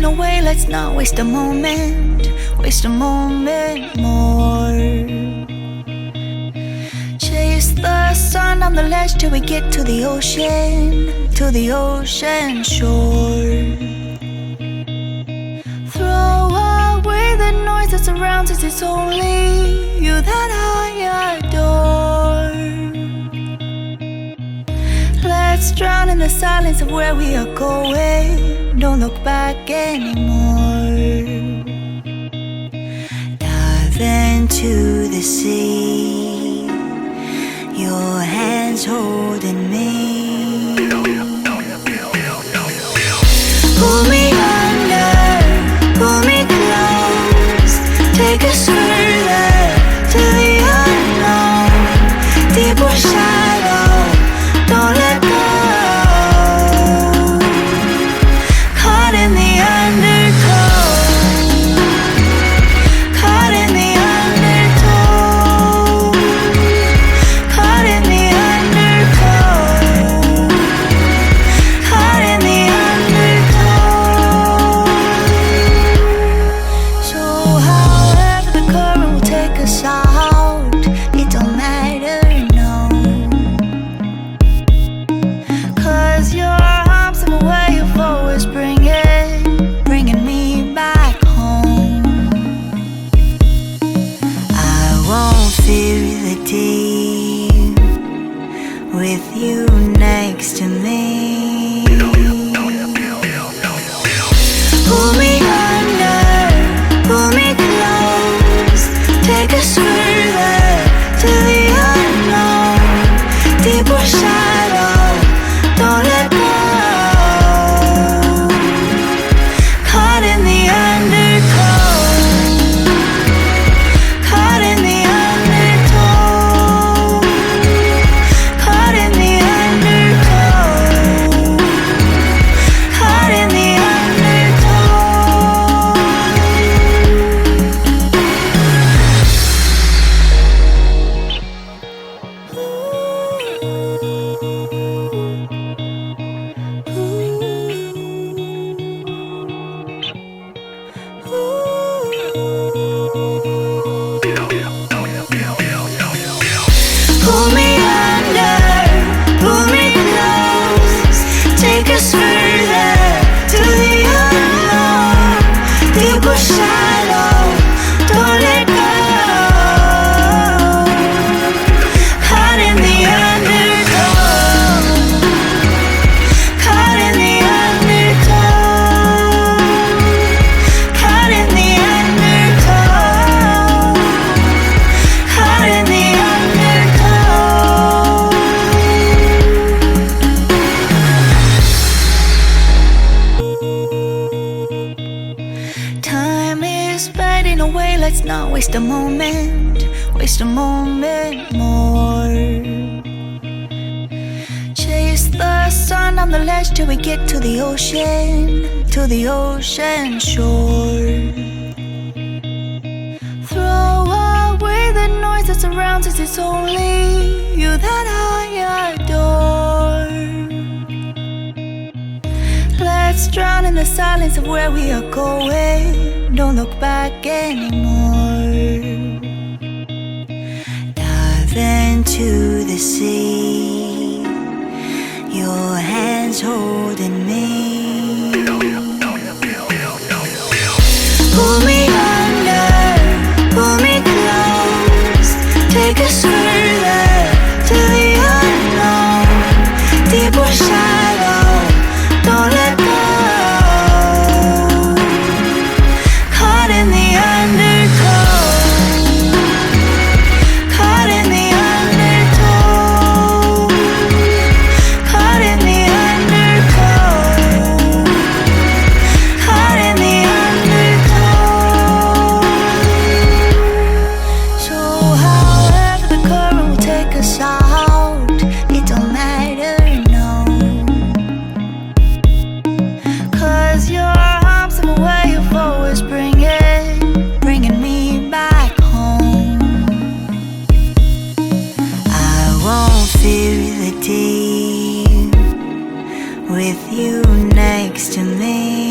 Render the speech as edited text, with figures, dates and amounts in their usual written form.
fading away, let's not waste a moment more. Chase the sun on the ledge till we get to the ocean shore. Throw away the noise that surrounds us, it's only you that I adore. Let's drown in the silence of where we are going, don't look back anymore. Dive into the sea, your hands holding me. Pull me under, pull me close, take us further to the unknown, deep or shallow, don't let go. Caught in the undertow, caught in the undertow, caught in the undertow, caught in the undertow. So however the current will take us out, it don't matter, no. 'Cause your arms and the way you've always bringing me back home. I won't fear the deep with you next to me. Pull me under, pull me close, take us further to the unknown, deep or shallow, don't let go. Caught in the undertow, caught in the undertow, caught in the undertow, caught in the pull me under, pull me close, take us further to the unknown, deep or shallow, don't let go. Caught in the undertow, caught in the undertow, caught in the undertow, caught in the time is fading away, let's not waste a moment more. Chase the sun on the ledge till we get to the ocean shore. Throw away the noise that surrounds us, it's only you that I adore. Let's drown in the silence of where we are going, don't look back anymore. Dive into the sea, your hands holding me. Pull me under, pull me close, take us further to the unknown, deep or shallow, don't let go. Caught in the undertow, caught in the undertow, caught in the undertow, caught in the undertow. So however the current will take us out, it don't matter, no. 'Cause your arms and the way you've always bringing me back home. I won't fear the deep with you next to me.